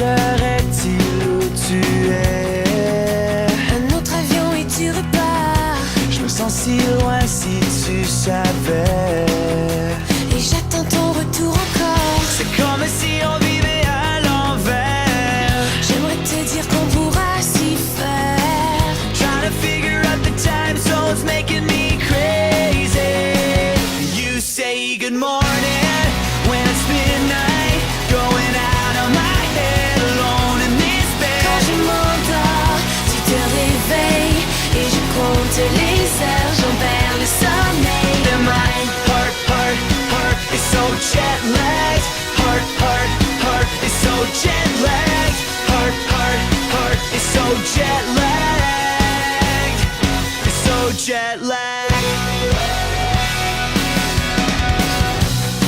l'heure est-il où tu es? Un autre avion et tu repars. Je me sens si loin si tu savais. Et j'attends ton retour encore. C'est comme si on vivait à l'envers. J'aimerais te dire qu'on pourra s'y faire. Trying to figure out the time zones making me crazy. You say good morning when it's midnight, going out of my head alone in this bed. Quand je m'endors, tu te réveilles. Et je compte les heures, j'en perds le sommeil. And my heart is so jet lagged. Heart is so jet lagged. Heart is so jet lagged. It's so jet lagged.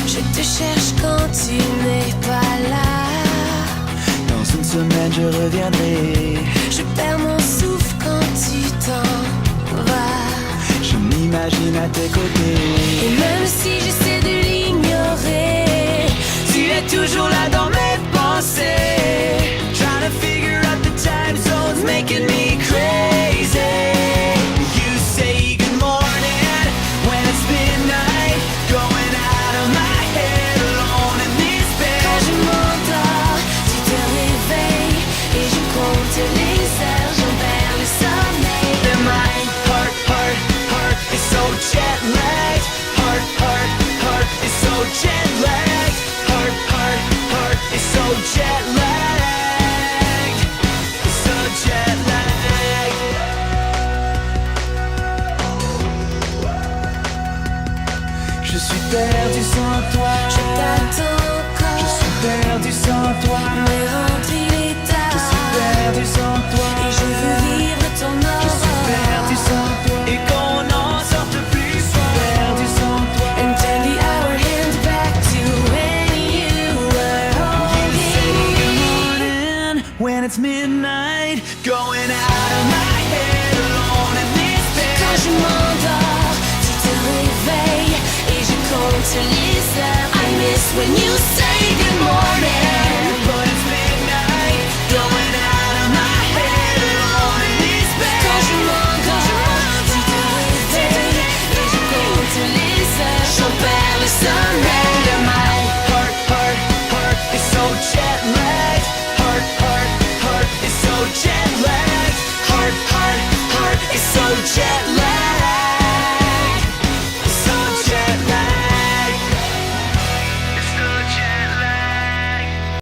Je te cherche quand tu n'es pas là. Dans une semaine je reviendrai. Je perds mon souffle quand tu t'en vas. Je m'imagine à tes côtés. Et même si j'essaie de l'ignorer, Tu es toujours là dans mes pensées. Trying to figure out the time zones making me crazy. You say good morning when it's midnight, going out of my head alone in this bed. quand je m'endors, tu te réveilles. Et je compte les heures, j'en perds le sommeil. And my heart is so jet lagged. Heart is so jet lagged. Heart is so jet lagged. So jet lagged. Je suis perdu sans toi. Je t'attends encore. Je suis perdu sans toi. Mais rentre, il est tard. Je suis perdu sans toi. Et je veux vivre ton Je suis perdu aurore. sans toi. Et qu'on n'en sorte plus fort. Perdu sans toi. And turn the hour hand back to when you were holding. When it's midnight, going out of my head alone in this bed. Quand je m'endors, tu te réveilles. Et je compte les heures. I miss when you say good morning.